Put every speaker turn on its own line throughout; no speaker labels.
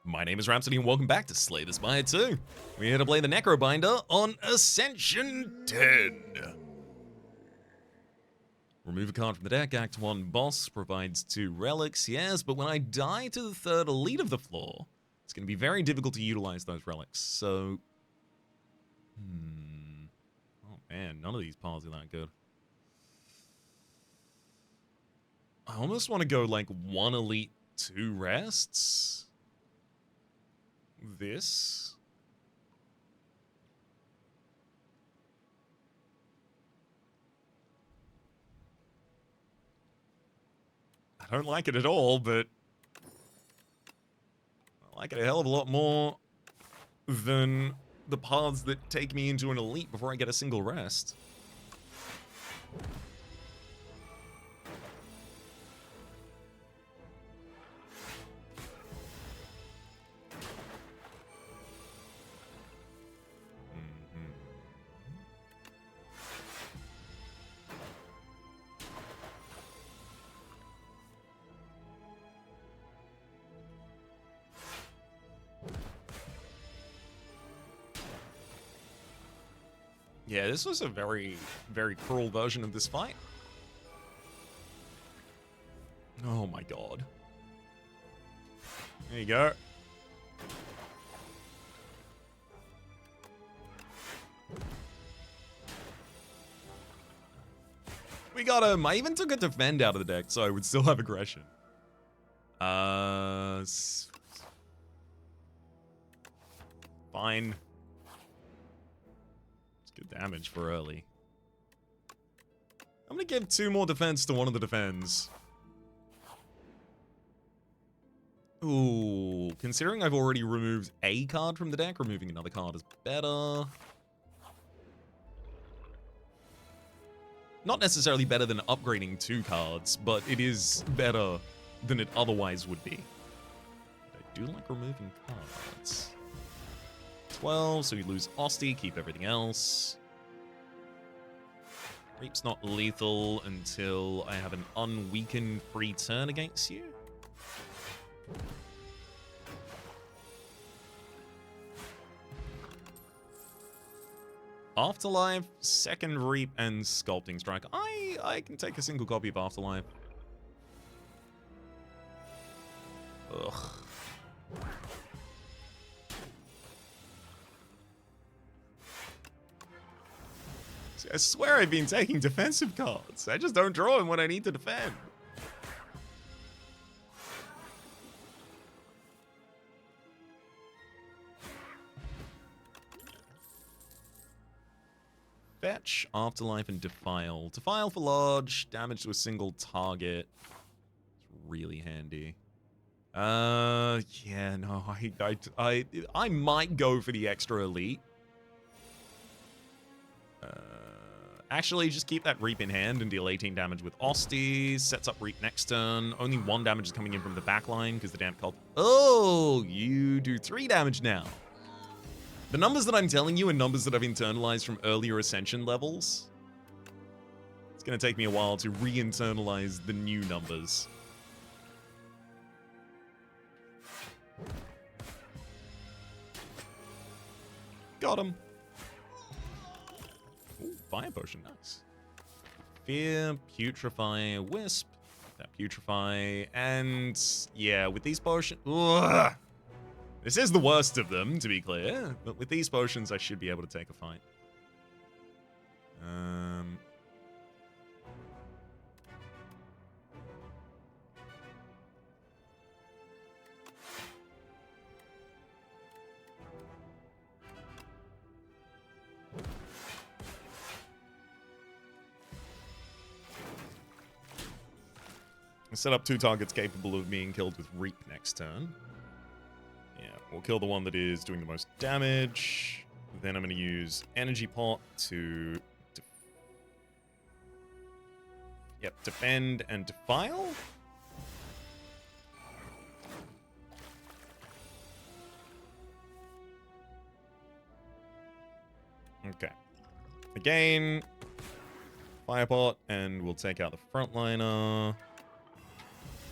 My name is Rhapsody and welcome back to Slay the Spire 2. We're here to play the Necrobinder on Ascension 10. Remove a card from the deck, Act 1 boss, provides 2 relics, yes, but when I die to the 3rd elite of the floor, it's going to be very difficult to utilize those relics, so... Oh man, none of these piles are that good. I almost want to go like 1 elite, 2 rests. This. I don't like it at all, but I like it a hell of a lot more than the paths that take me into an elite before I get a single rest. Yeah, this was a very, very cruel version of this fight. Oh my god. There you go. We got him. I even took a defend out of the deck, so I would still have aggression. Fine. Good damage for early. I'm gonna give 2 more defense to one of the defends. Ooh, considering I've already removed a card from the deck, removing another card is better. Not necessarily better than upgrading 2 cards, but it is better than it otherwise would be. I do like removing cards. 12, so you lose Osty, keep everything else. Reap's not lethal until I have an unweakened free turn against you. Afterlife, second Reap, and Sculpting Strike. I can take a single copy of Afterlife. Ugh. I swear I've been taking defensive cards. I just don't draw them when I need to defend. Fetch, Afterlife, and Defile. Defile for large, damage to a single target. It's really handy. Yeah, no, I might go for the extra elite. Actually, just keep that Reap in hand and deal 18 damage with Osty. Sets up Reap next turn. Only 1 damage is coming in from the back line because the damn cult... Oh, you do 3 damage now. The numbers that I'm telling you are numbers that I've internalized from earlier Ascension levels. It's going to take me a while to re-internalize the new numbers. Got him. Ooh, Fire Potion, nice. Fear, Putrefy, Wisp, that Putrefy, and yeah, with these potions... This is the worst of them, to be clear, but with these potions I should be able to take a fight. Set up 2 targets capable of being killed with Reap next turn. Yeah, we'll kill the one that is doing the most damage. Then I'm going to use Energy Pot to... defend and defile. Okay. Again, Firepot, and we'll take out the frontliner.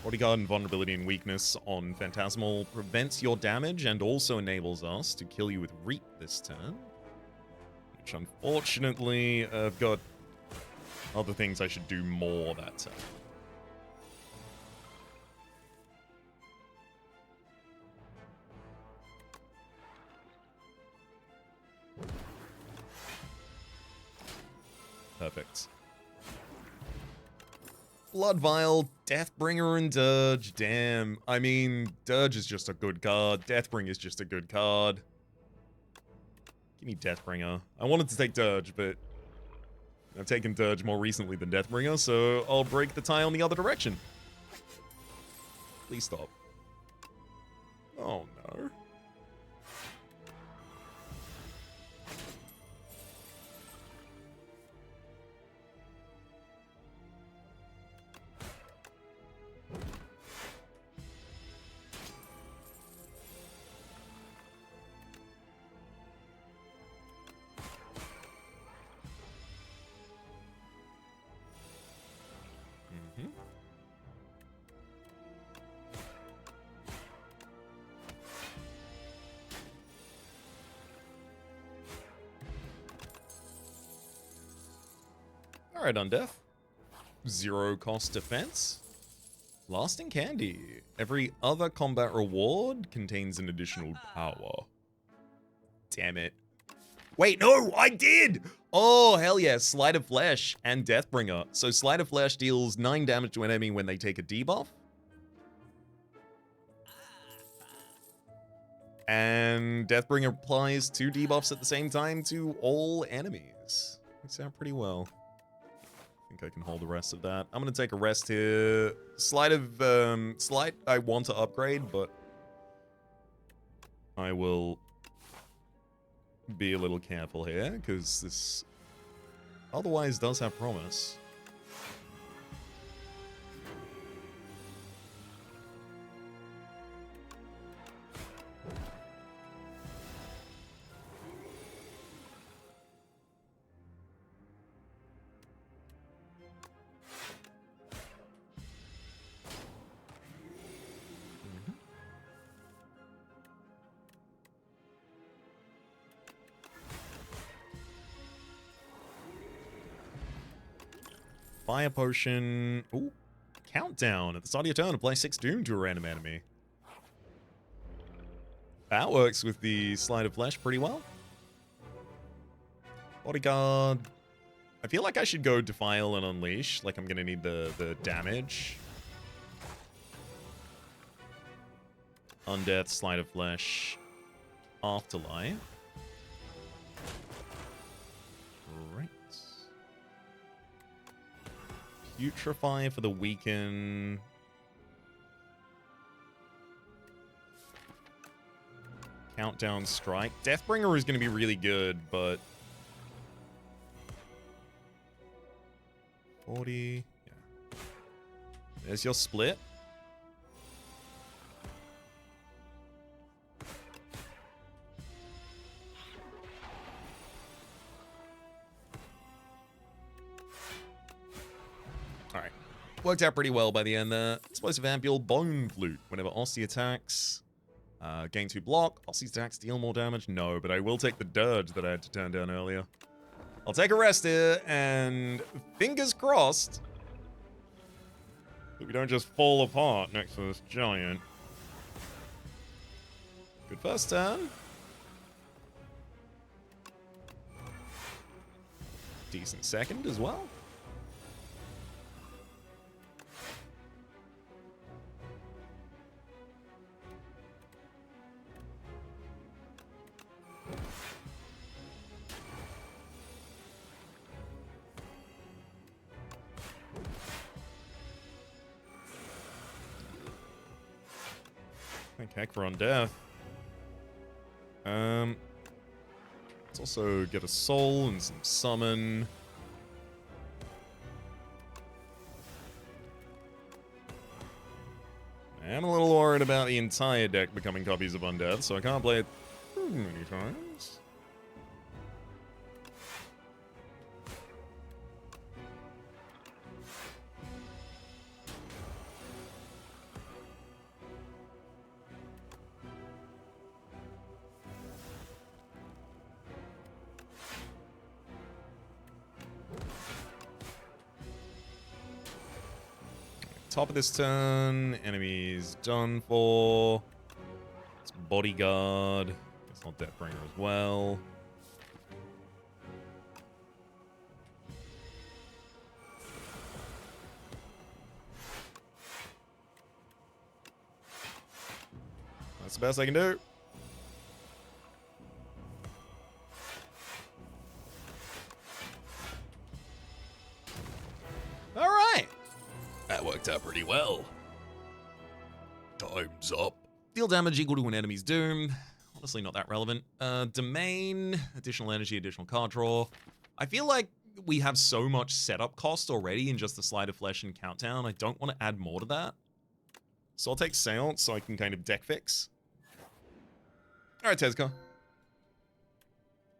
Bodyguard and vulnerability and weakness on Phantasmal prevents your damage and also enables us to kill you with Reap this turn. Which unfortunately, I've got other things I should do more that turn. Perfect. Blood Vial, Deathbringer, and Dirge. Damn. I mean, Dirge is just a good card. Deathbringer is just a good card. Give me Deathbringer. I wanted to take Dirge, but I've taken Dirge more recently than Deathbringer, so I'll break the tie on the other direction. Please stop. Oh, no. Alright, Undeath. 0 cost defense. Lasting Candy. Every other combat reward contains an additional power. Damn it. Wait, no, I did! Oh, hell yeah. Sleight of Flesh and Deathbringer. So Sleight of Flesh deals 9 damage to an enemy when they take a debuff. And Deathbringer applies 2 debuffs at the same time to all enemies. Works out pretty well. I think I can hold the rest of that. I'm gonna take a rest here. Sleight I want to upgrade, but I will be a little careful here, because this otherwise does have promise. Fire Potion. Ooh. Countdown. At the start of your turn, apply 6 Doom to a random enemy. That works with the Sleight of Flesh pretty well. Bodyguard. I feel like I should go Defile and Unleash. Like I'm going to need the damage. Undeath, Sleight of Flesh, Afterlife. Right. Putrefy for the weaken. Countdown Strike. Deathbringer is going to be really good, but 40. Yeah. There's your split. Alright. Worked out pretty well by the end there. Explosive Ampule, Bone Flute. Whenever Ossie attacks, gain 2 block. Ossie's attacks deal more damage? No, but I will take the Dirge that I had to turn down earlier. I'll take a rest here, and fingers crossed that we don't just fall apart next to this giant. Good first turn. Decent second as well. Heck for Undeath. Let's also get a soul and some summon. I'm a little worried about the entire deck becoming copies of Undeath, so I can't play it too many times. top of this turn. Enemies done for. It's bodyguard. It's not Deathbringer as well. That's the best I can do. All right. That worked out pretty well. Time's up. Deal damage equal to an enemy's doom. Honestly, not that relevant. Domain, additional energy, additional card draw. I feel like we have so much setup cost already in just the Slide of Flesh and Countdown. I don't want to add more to that. So I'll take Seance so I can kind of deck fix. Alright, Tezca.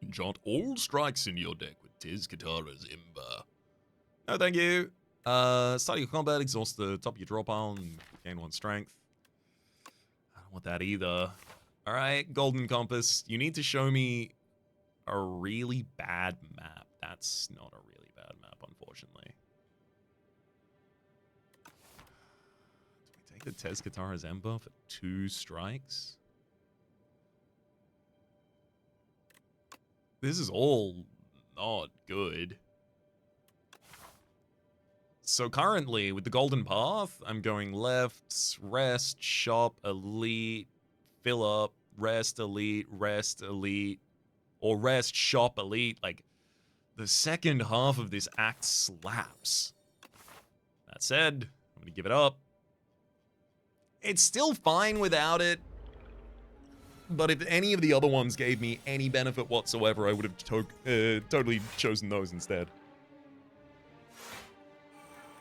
Enchant all strikes in your deck with Tezcatara's Ember. No, thank you. Start your combat, exhaust the top of your draw pile, and gain 1 strength. I don't want that either. Alright, Golden Compass. You need to show me a really bad map. That's not a really bad map, unfortunately. Do we take the Tezcatara's Ember for 2 strikes? This is all not good. So currently, with the Golden Path, I'm going left, rest, shop, elite, fill up, rest, elite, or rest, shop, elite. Like, the second half of this act slaps. That said, I'm gonna give it up. It's still fine without it. But if any of the other ones gave me any benefit whatsoever, I would have totally chosen those instead.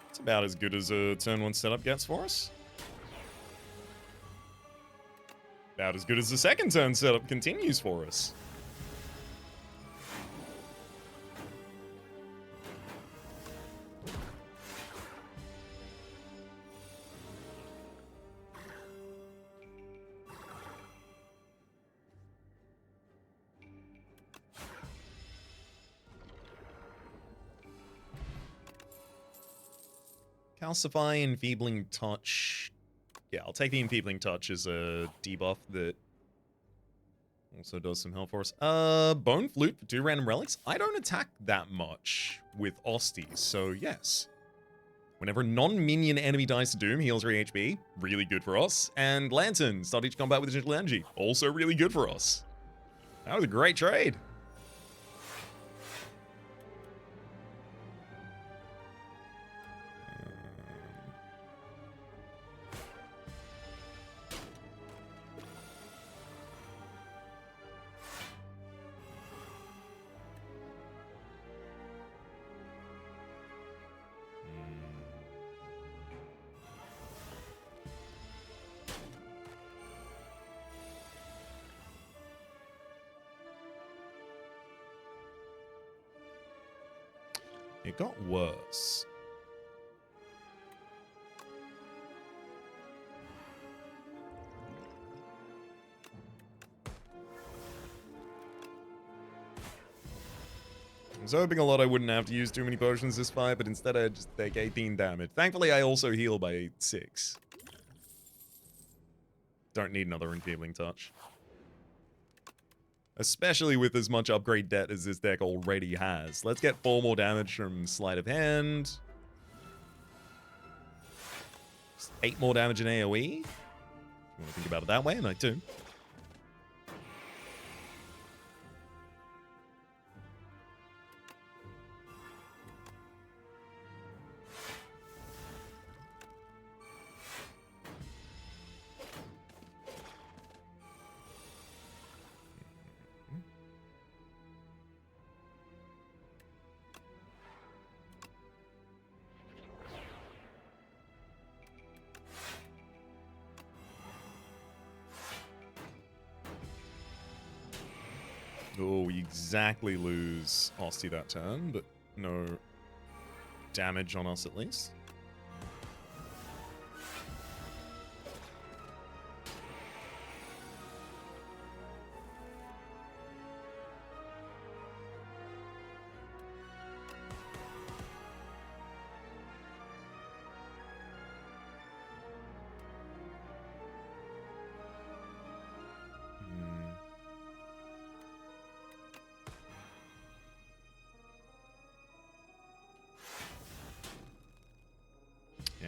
It's about as good as a turn 1 setup gets for us. About as good as the second turn setup continues for us. Calcify, Enfeebling Touch. Yeah, I'll take the Enfeebling Touch as a debuff that also does some help for us. Bone Flute for 2 random relics. I don't attack that much with Osties, so yes. Whenever a non-minion enemy dies to Doom, heals 3 HP. Really good for us. And Lantern, start each combat with digital energy. Also really good for us. That was a great trade. It got worse. I was hoping a lot I wouldn't have to use too many potions this fight, but instead I just take 18 damage. Thankfully, I also heal by 6. Don't need another Enfeebling Touch. Especially with as much upgrade debt as this deck already has. Let's get 4 more damage from Sleight of Hand. 8 more damage in AoE. If you want to think about it that way, and I do. Oh, we exactly lose Ostie that turn, but no damage on us at least.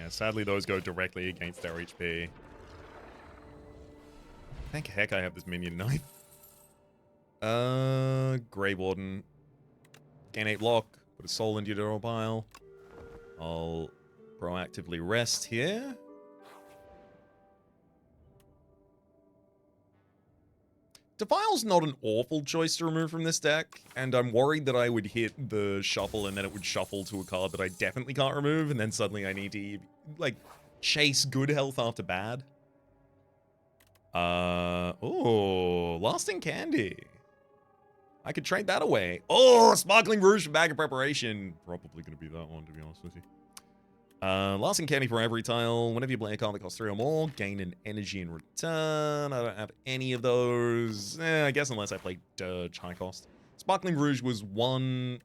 Yeah, sadly those go directly against our HP. Thank heck I have this minion knife. Grey Warden. Gain 8 block. Put a soul into your draw pile. I'll proactively rest here. Defile's not an awful choice to remove from this deck, and I'm worried that I would hit the shuffle and then it would shuffle to a card that I definitely can't remove, and then suddenly I need to, like, chase good health after bad. Oh, Lasting Candy. I could trade that away. Oh, Sparkling Rouge from Bag of Preparation. Probably going to be that one, to be honest with you. Lasting Candy for every tile. Whenever you play a card that costs 3 or more, gain an energy in return. I don't have any of those. I guess unless I play Dirge, high cost. Sparkling Rouge was 1...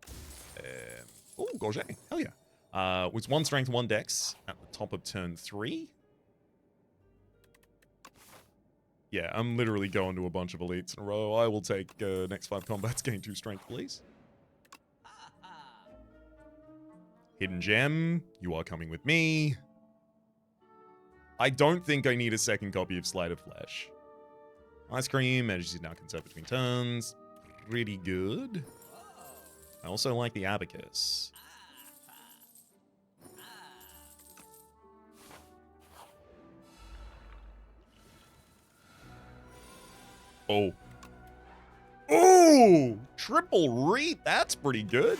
oh, Gorget. Hell yeah. Was 1 strength, 1 dex at the top of turn 3. Yeah, I'm literally going to a bunch of elites in a row. I will take next 5 combats, gain 2 strength, please. Hidden Gem, you are coming with me. I don't think I need a second copy of Sleight of Flesh. Ice Cream, energy is now conserved between turns. Pretty good. I also like the Abacus. Oh. Oh! Triple Reap, that's pretty good.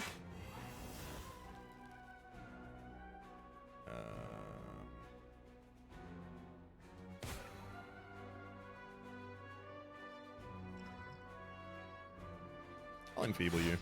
I'll enfeeble you.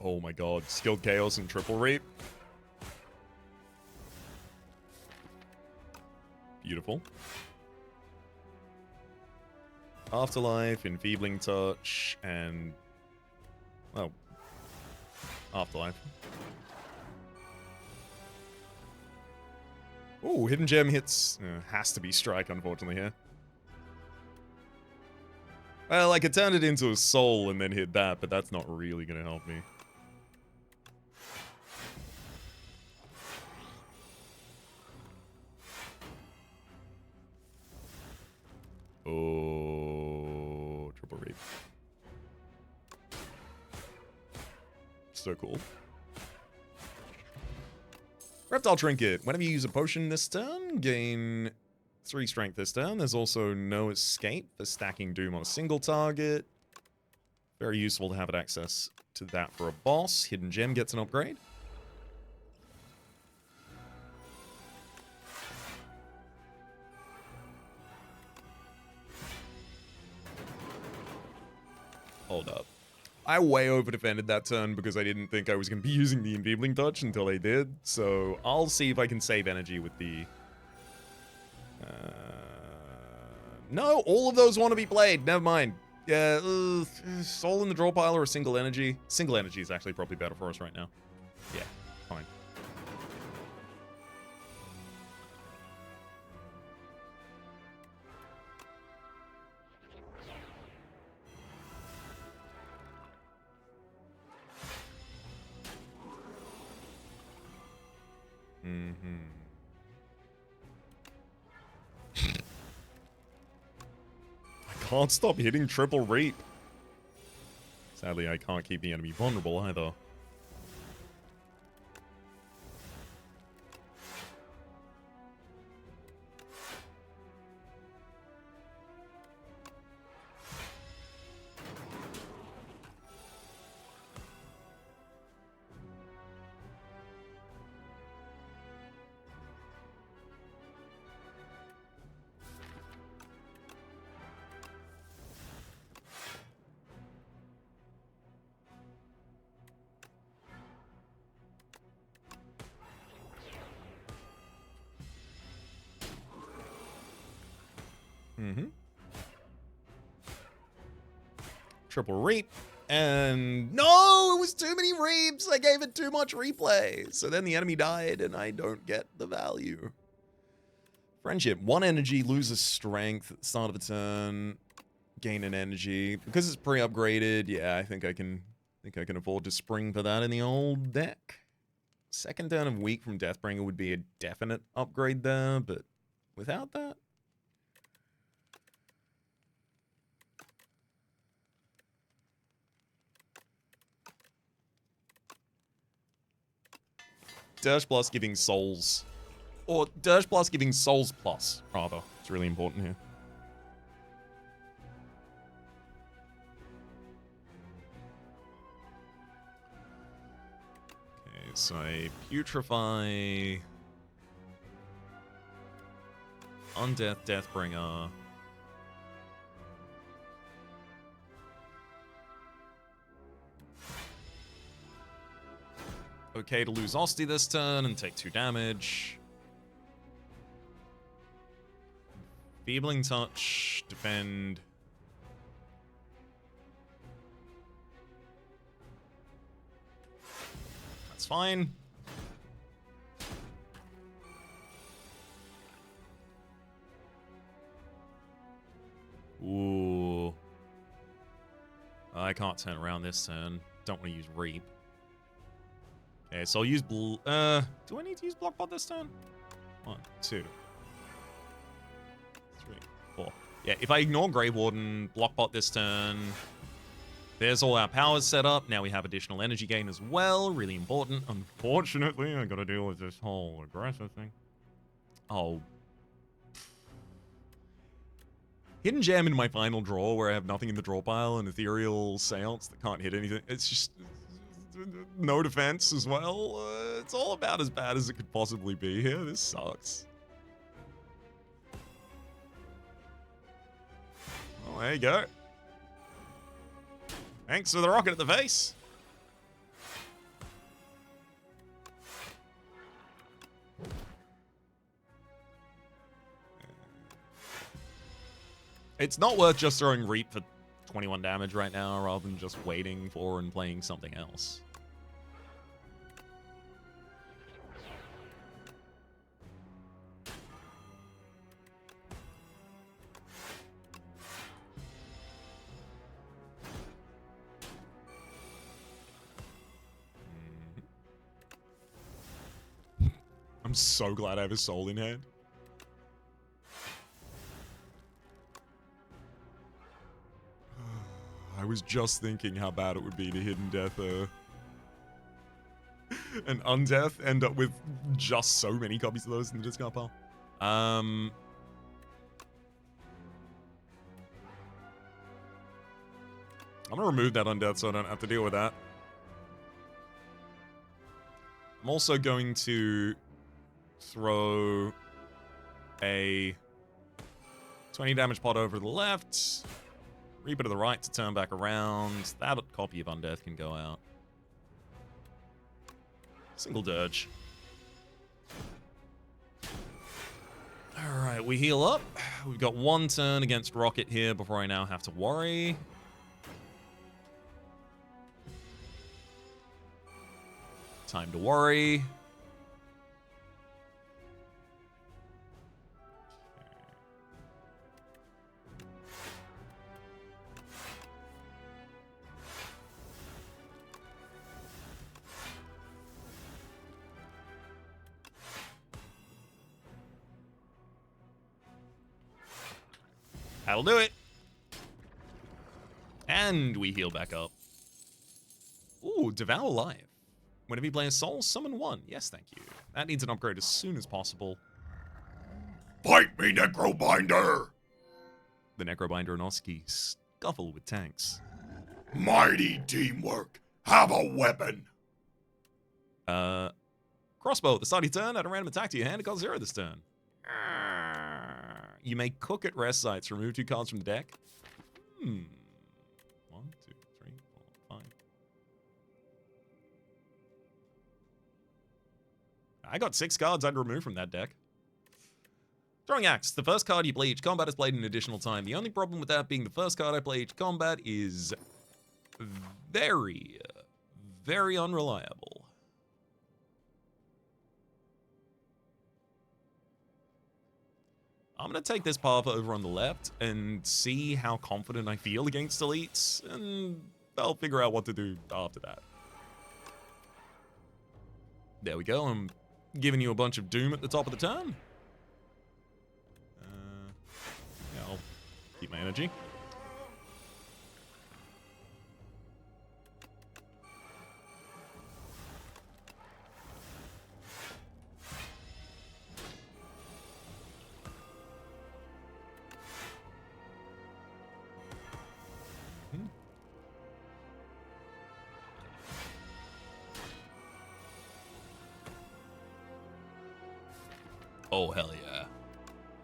Oh my god, Skilled Chaos and Triple Reap. Beautiful. Afterlife, Enfeebling Touch, and... well... Afterlife. Ooh, Hidden Gem hits... has to be Strike, unfortunately, here. Well, I could turn it into a soul and then hit that, but that's not really gonna help me. Oh, Triple Reap. So cool. Reptile Trinket. Whenever you use a potion this turn, gain 3 strength this turn. There's also no escape for stacking Doom on a single target. Very useful to have access to that for a boss. Hidden Gem gets an upgrade. Hold up. I way over-defended that turn because I didn't think I was going to be using the Enfeebling Touch until I did. So I'll see if I can save energy with the... no, all of those want to be played. Never mind. Yeah, soul in the draw pile or a single energy? Single energy is actually probably better for us right now. Yeah, fine. I can't stop hitting Triple Reap. Sadly, I can't keep the enemy vulnerable either. Triple Reap. And no, it was too many reaps. I gave it too much replay. So then the enemy died and I don't get the value. Friendship. 1 energy, loses strength at the start of a turn. Gain an energy. Because it's pre-upgraded, yeah, I think I can afford to spring for that in the old deck. Second turn of weak from Deathbringer would be a definite upgrade there, but without that? Dirge plus giving souls. Or Dirge plus giving souls plus, rather. It's really important here. Okay, so I putrefy... Undeath Deathbringer. Okay to lose Osty this turn and take 2 damage. Feebling Touch, defend. That's fine. Ooh. I can't turn around this turn. Don't want to use Reap. Okay, so I'll use do I need to use Blockbot this turn? 1, 2, 3, 4. Yeah, if I ignore Grave Warden, Blockbot this turn, there's all our powers set up. Now we have additional energy gain as well. Really important. Unfortunately, I gotta deal with this whole aggressive thing. Oh. Hidden Gem in my final draw where I have nothing in the draw pile and Ethereal Seance that can't hit anything. It's just... no defense as well. It's all about as bad as it could possibly be here. This sucks. Oh, there you go. Thanks for the rocket at the face. It's not worth just throwing Reap for 21 damage right now rather than just waiting for and playing something else. I'm so glad I have a soul in hand. I was just thinking how bad it would be to Hidden Death and Undeath end up with just so many copies of those in the discard pile. I'm gonna remove that Undeath so I don't have to deal with that. I'm also going to throw a 20 damage pot over to the left. Reaper to the right to turn back around. That copy of Undeath can go out. Single Dirge. Alright, we heal up. We've got 1 turn against Rocket here before I now have to worry. Time to worry. That'll do it. And we heal back up. Ooh, Devour Life. Whenever you play a soul, summon 1. Yes, thank you. That needs an upgrade as soon as possible.
Fight me, Necrobinder!
The Necrobinder and Oski scuffle with tanks.
Mighty teamwork. Have a weapon.
Crossbow at the start of your turn. Add a random attack to your hand. It costs 0 this turn. You may cook at rest sites. Remove 2 cards from the deck. 1, 2, 3, 4, 5. I got 6 cards I'd remove from that deck. Throwing Axe. The first card you play each combat is played an additional time. The only problem with that being the first card I play each combat is very, very unreliable. I'm going to take this path over on the left and see how confident I feel against elites, and I'll figure out what to do after that. There we go. I'm giving you a bunch of doom at the top of the turn. Yeah, I'll keep my energy. Oh, hell yeah.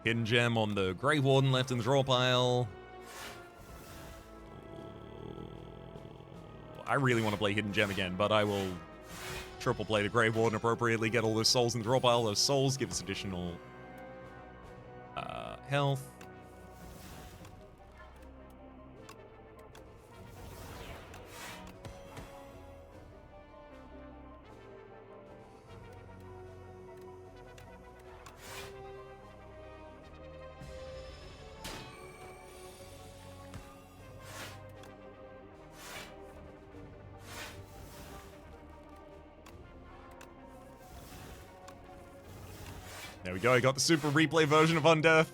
Hidden Gem on the Grave Warden left in the draw pile. I really want to play Hidden Gem again, but I will triple play the Grave Warden appropriately, get all those souls in the draw pile. Those souls give us additional health. There we go, I got the super replay version of Undeath.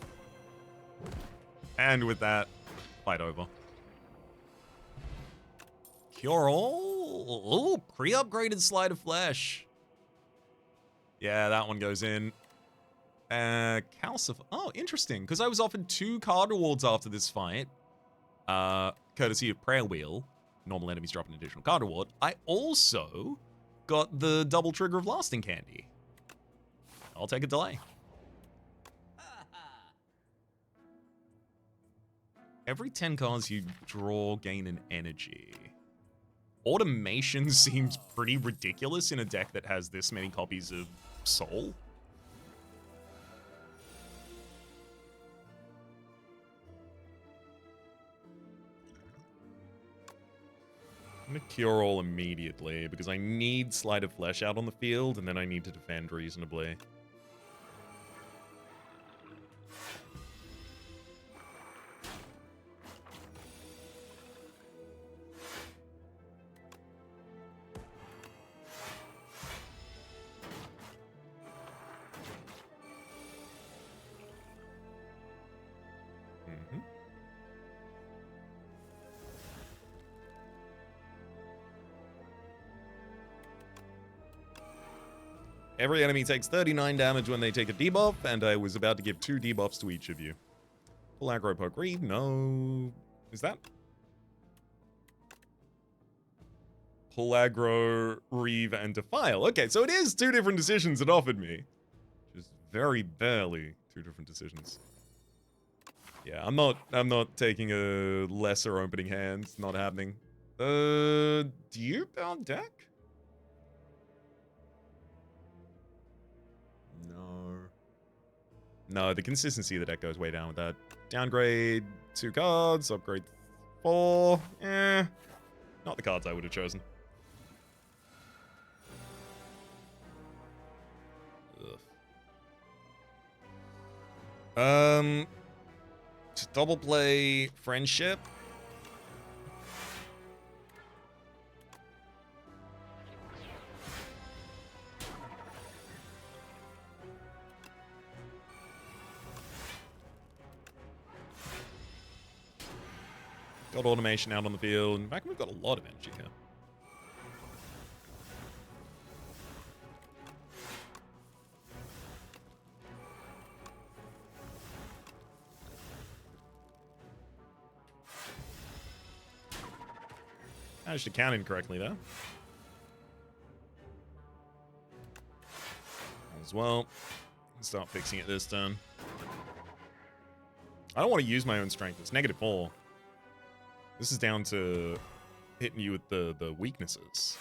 And with that, fight over. Cure all? Oh, pre-upgraded Slide of Flesh. Yeah, that one goes in. Calcify. Oh, interesting, because I was offered 2 card rewards after this fight. Courtesy of Prayer Wheel. Normal enemies drop an additional card reward. I also got the double trigger of Lasting Candy. I'll take a delay. Every 10 cards you draw gain an energy. Automation seems pretty ridiculous in a deck that has this many copies of Soul. I'm gonna cure all immediately because I need Sleight of Flesh out on the field and then I need to defend reasonably. Every enemy takes 39 damage when they take a debuff, and I was about to give 2 debuffs to each of you. Full aggro poke Reeve? No. Is that? Pull aggro, Reeve, and Defile. Okay, so it is 2 different decisions it offered me. Just very barely 2 different decisions. Yeah, I'm not taking a lesser opening hand. It's not happening. Deer-bound deck? No, the consistency of the deck goes way down with that. Downgrade 2 cards, upgrade 4. Not the cards I would have chosen. Ugh. To double play Friendship. Got automation out on the field. In fact, we've got a lot of energy here. Managed to count incorrectly there. As well. Start fixing it this turn. I don't want to use my own strength. It's -4. This is down to hitting you with the weaknesses.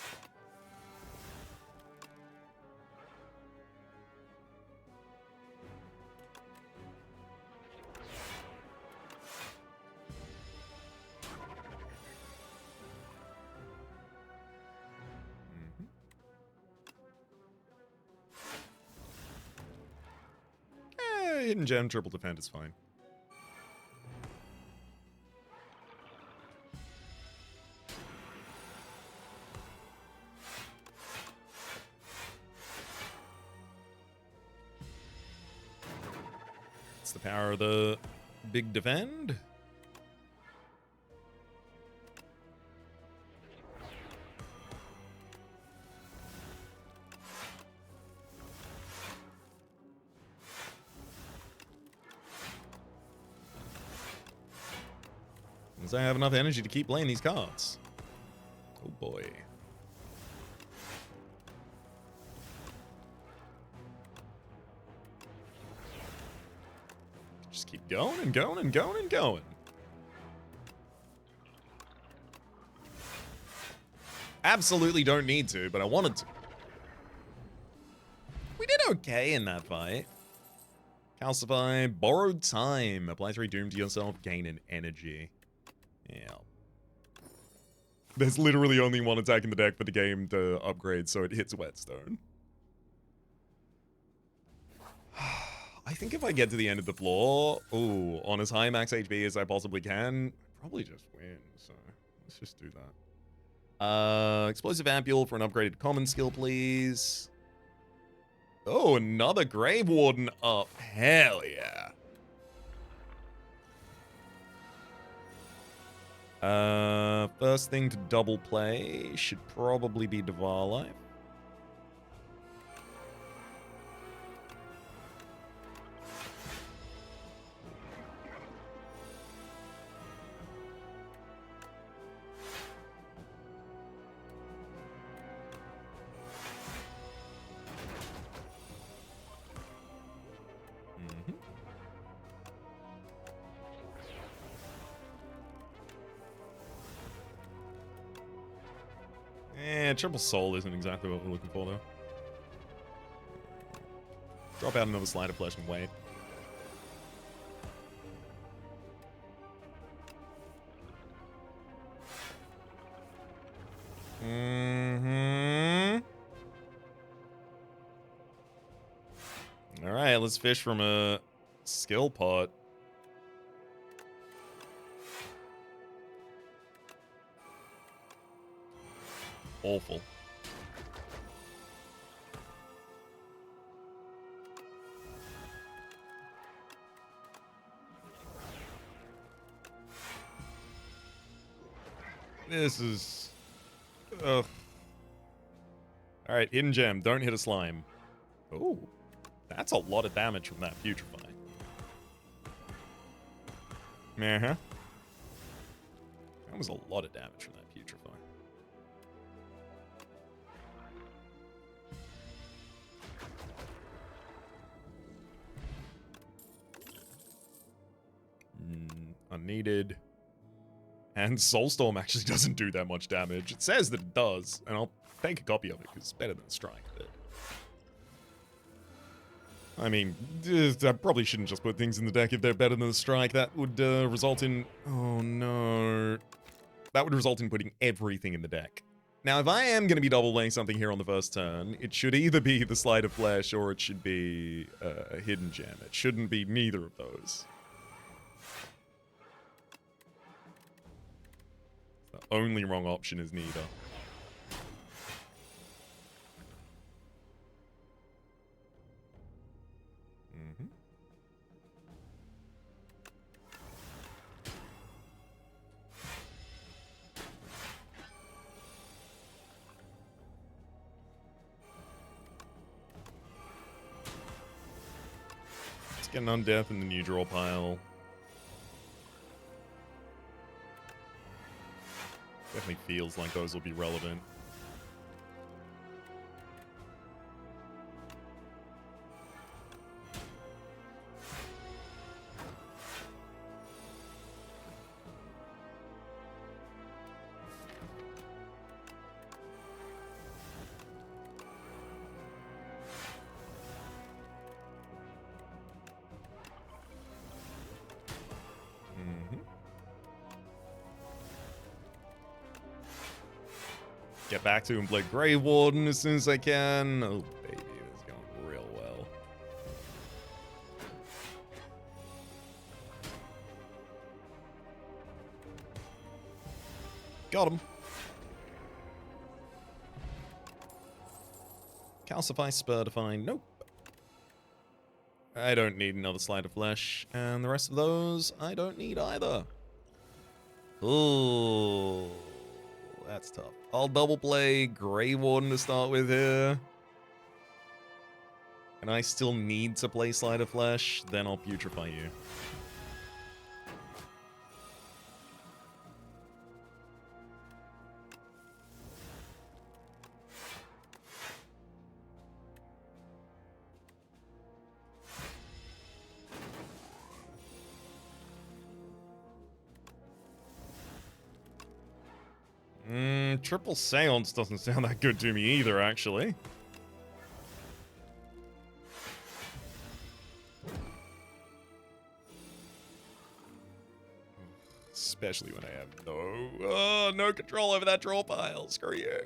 Hidden Gem, triple defend is fine. It's the power of the big defend. As I have enough energy to keep playing these cards. Oh boy. Just keep going and going and going and going. Absolutely don't need to, but I wanted to. We did okay in that fight. Calcify, borrowed time. Apply 3 doom to yourself, gain an energy. Yeah. There's literally only one attack in the deck for the game to upgrade, so it hits Whetstone. I think if I get to the end of the floor, ooh, on as high max HP as I possibly can, probably just win, so let's just do that. Explosive Ampule for an upgraded common skill, please. Oh, another Grave Warden up. Hell yeah. First thing to double play should probably be Devour Life. Triple Soul isn't exactly what we're looking for, though. Drop out another Sleight of Flesh and wait. Alright, let's fish from a skill pot. Awful. This is... Ugh. Alright, Hidden Gem. Don't hit a slime. Oh, that's a lot of damage from that Putrefy. Uh-huh. That was a lot of damage from that Putrefy. Unneeded. And Soulstorm actually doesn't do that much damage. It says that it does, and I'll take a copy of it because it's better than Strike. But I mean, I probably shouldn't just put things in the deck if they're better than the Strike. That would result in... Oh no. That would result in putting everything in the deck. Now, if I am going to be double playing something here on the first turn, it should either be the Sleight of Flesh or it should be a Hidden Gem. It shouldn't be neither of those. The only wrong option is neither. Let's get an Undeath in the new draw pile. Definitely feels like those will be relevant. Get back to and play Grave Warden as soon as I can. Oh, baby, this is going real well. Got him. Calcify, Spur Define. Nope. I don't need another Slide of Flesh. And the rest of those, I don't need either. Ooh. That's tough. I'll double play Grey Warden to start with here. And I still need to play Slide of Flesh, then I'll Putrefy you. Triple Seance doesn't sound that good to me either, actually. Especially when I have no control over that draw pile. Screw you.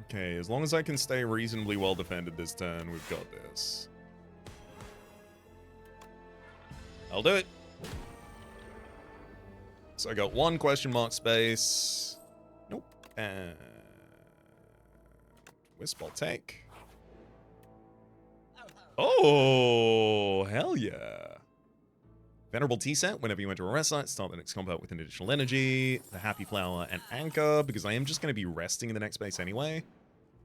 Okay, as long as I can stay reasonably well defended this turn, we've got this. I'll do it. So I got one question mark space. Nope. And Wisp I'll take. Oh, hell yeah. Venerable T-Set, whenever you enter a rest site, start the next combat with an additional energy, the Happy Flower, and Anchor, because I am just going to be resting in the next base anyway.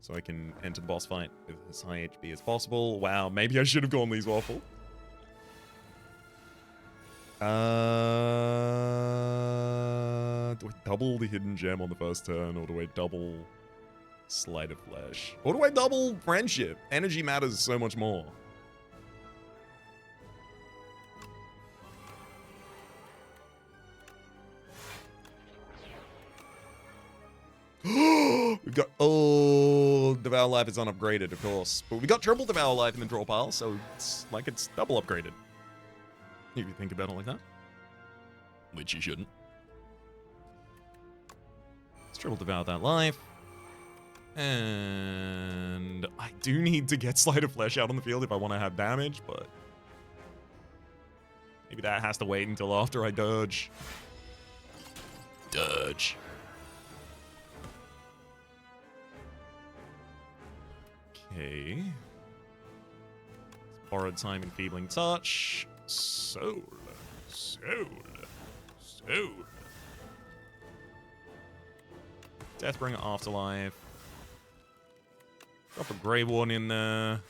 So I can enter the boss fight with as high HP as possible. Wow, maybe I should have gone Lee's Waffle. Do I double the Hidden Gem on the first turn, or do I double Slide of Flesh? Or do I double Friendship? Energy matters so much more. We've got, Devour Life is unupgraded, of course. But we got triple Devour Life in the draw pile, so it's like it's double upgraded. If you think about it like that. Which you shouldn't. Let's triple Devour that life. And I do need to get Slide of Flesh out on the field if I want to have damage, but maybe that has to wait until after I Dirge. Dirge. Okay. Borrowed Time, Enfeebling Touch. Soul. Deathbringer Afterlife. Drop a Grey Warden in there.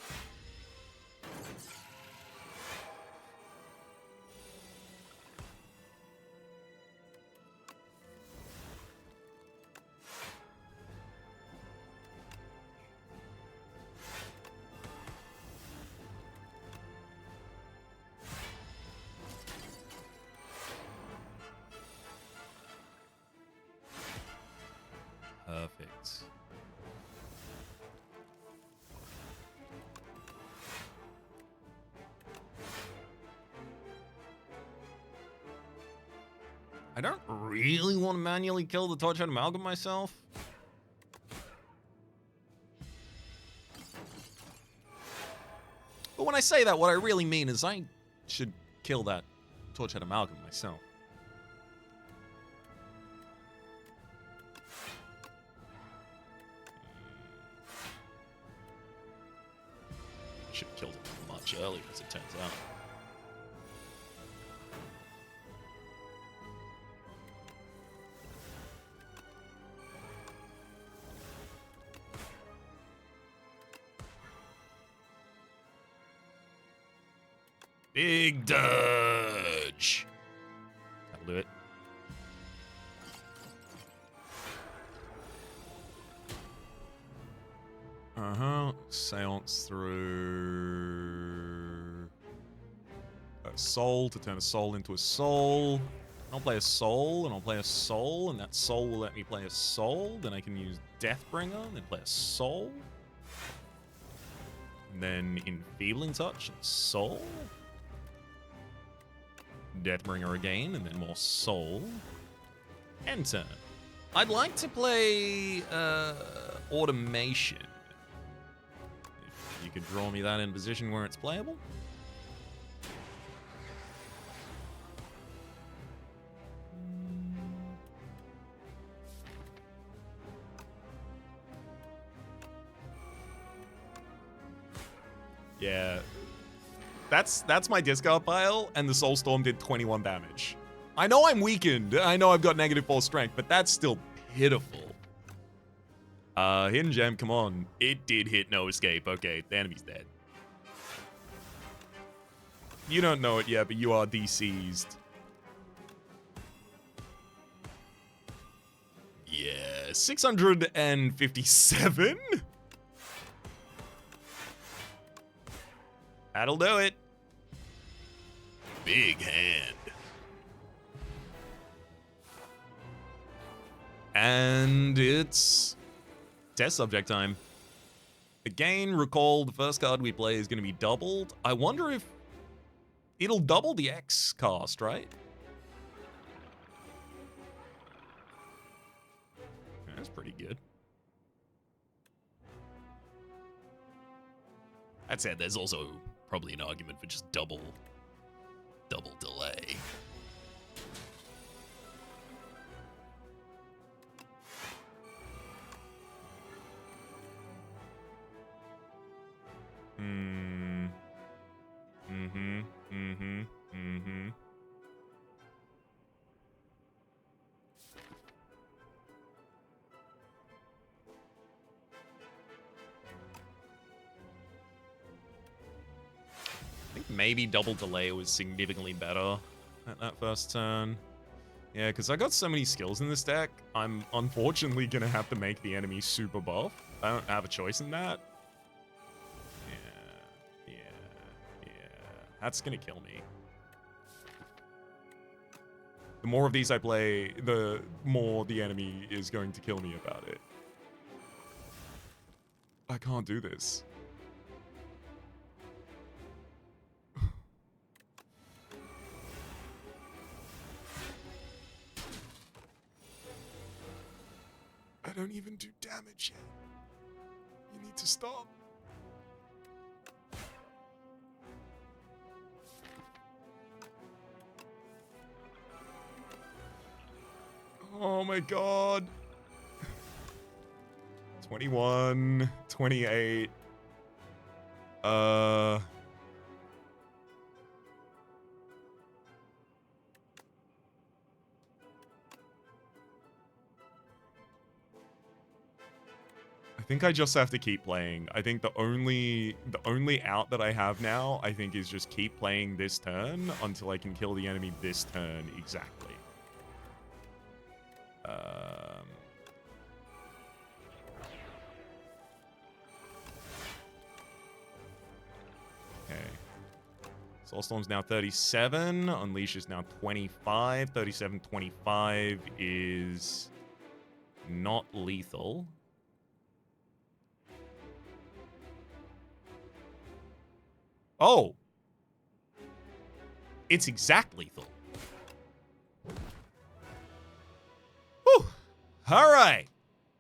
Perfect. I don't really want to manually kill the Torchhead Amalgam myself. But when I say that, what I really mean is I should kill that Torchhead Amalgam myself. Should have killed it much earlier, as it turns out. Big Dirge. That'll do it. Seance through a soul to turn a soul into a soul. I'll play a soul, and I'll play a soul, and that soul will let me play a soul. Then I can use Deathbringer, and then play a soul. And then Enfeebling Touch and soul. Deathbringer again, and then more soul. End turn. I'd like to play automation. If you could draw me that in a position where it's playable. Yeah. That's my discard pile, and the Soulstorm did 21 damage. I know I'm weakened. I know I've got -4 strength, but that's still pitiful. Hidden Gem, come on. It did hit no escape. Okay, the enemy's dead. You don't know it yet, but you are DC'd. Yeah, 657? That'll do it. Big hand. And it's test subject time. Again, recall the first card we play is going to be doubled. I wonder if it'll double the X cast, right? That's pretty good. That said, there's also probably an argument for just double delay. I think maybe double delay was significantly better at that first turn. Yeah, because I got so many skills in this deck, I'm unfortunately going to have to make the enemy super buff. I don't have a choice in that. Yeah. That's going to kill me. The more of these I play, the more the enemy is going to kill me about it. I can't do this. I don't even do damage yet. You need to stop. Oh my god. 21, 28. I think I just have to keep playing. I think the only out that I have now, I think, is just keep playing this turn until I can kill the enemy this turn exactly. Okay. Soulstorm's now 37. Unleash is now 25. 37, 25 is not lethal. Oh! It's exact lethal. Whew! Alright.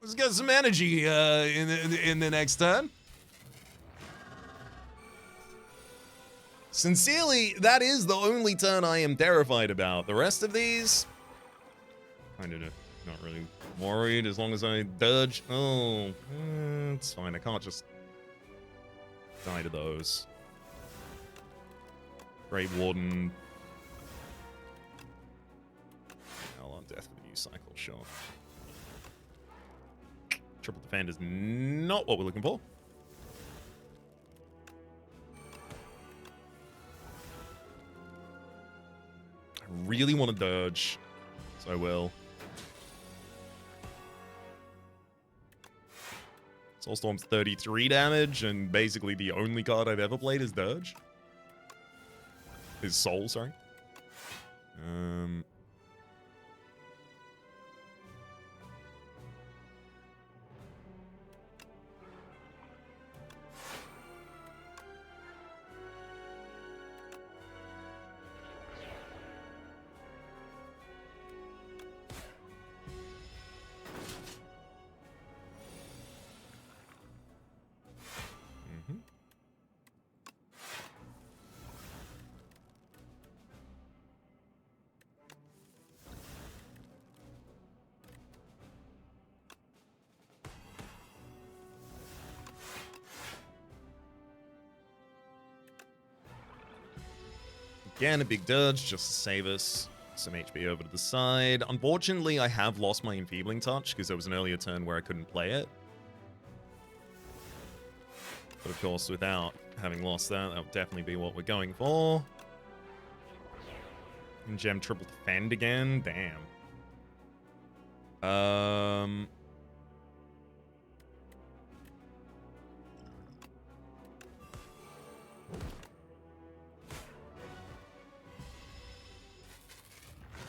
Let's get some energy in the next turn. Sincerely, that is the only turn I am terrified about. The rest of these, kind of not really worried as long as I Dirge. Oh, it's fine. I can't just die to those. Great Warden. Hell on death with a new cycle, sure. Triple Defend is not what we're looking for. I really want to Dirge, so I will. Soulstorm's 33 damage, and basically the only card I've ever played is Dirge. Is Soul, sorry. Again, a big Dirge just to save us some HP over to the side. Unfortunately, I have lost my Enfeebling Touch because there was an earlier turn where I couldn't play it. But of course, without having lost that would definitely be what we're going for. And Gem triple defend again. Damn.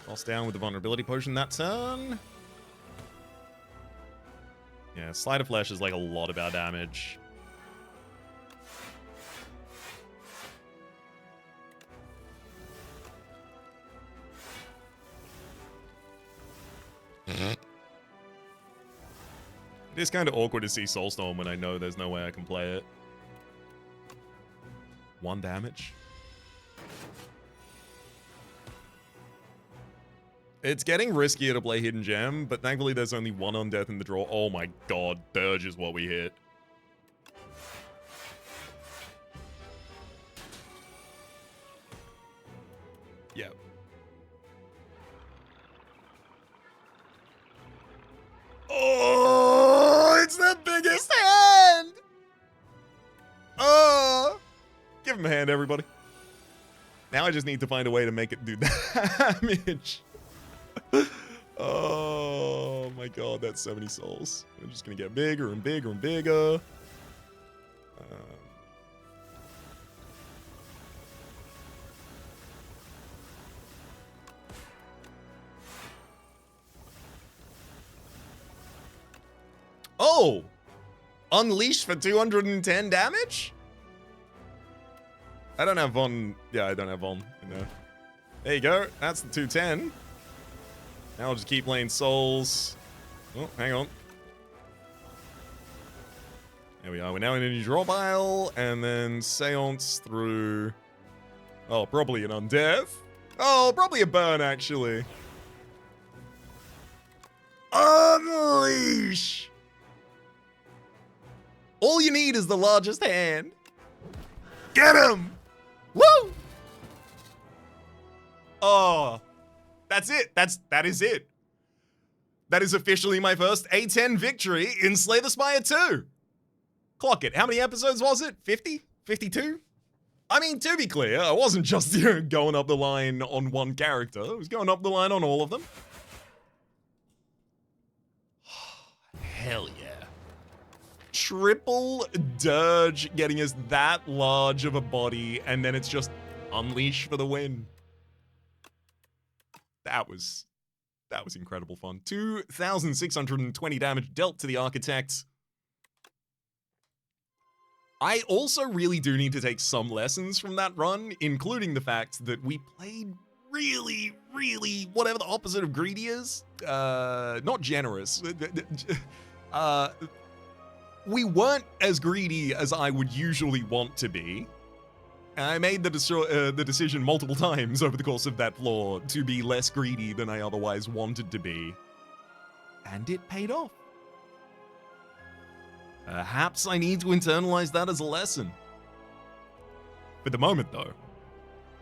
Lost down with the vulnerability potion that turn. Yeah, Sleight of Flesh is like a lot of our damage. It is kind of awkward to see Soulstorm when I know there's no way I can play it. 1 damage. It's getting riskier to play Hidden Gem, but thankfully there's only 1 on death in the draw. Oh my god, Dirge is what we hit. Yep. Oh, it's the biggest hand! Oh! Give him a hand, everybody. Now I just need to find a way to make it do damage. Oh my god, that's so many souls. We're just gonna get bigger and bigger and bigger. Oh! Unleash for 210 damage? I don't have Von. Yeah, I don't have Von in there. There you go. That's the 210. Now I'll just keep playing souls. Oh, hang on. There we are. We're now in a new draw pile. And then Seance through... Oh, probably an Undeath. Oh, probably a burn, actually. Unleash! All you need is the largest hand. Get him! Woo! Oh, that's it. That is it. That is officially my first A10 victory in Slay the Spire 2. Clock it. How many episodes was it? 50? 52? I mean, to be clear, I wasn't just, going up the line on one character. I was going up the line on all of them. Hell yeah. Triple Dirge getting us that large of a body, and then it's just Unleash for the win. That was incredible fun. 2,620 damage dealt to the Architect. I also really do need to take some lessons from that run, including the fact that we played really, really whatever the opposite of greedy is. Not generous. We weren't as greedy as I would usually want to be. I made the decision multiple times over the course of that floor to be less greedy than I otherwise wanted to be. And it paid off. Perhaps I need to internalize that as a lesson. For the moment, though,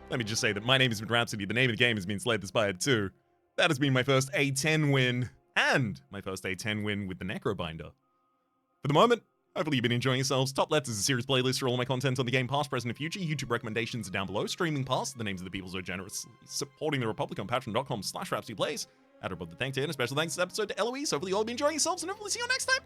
let me just say that my name has been Rhapsody. The name of the game has been Slay the Spire 2. That has been my first A10 win, and my first A10 win with the Necrobinder. For the moment, hopefully you've been enjoying yourselves. Top left is a series playlist for all my content on the game, past, present, and future. YouTube recommendations are down below. Streaming past the names of the people so generous supporting the Republic on patreon.com/RhapsodyPlays. Add above the thank to and a special thanks this episode to Eloise. Hopefully you all be enjoying yourselves, and hopefully see you next time.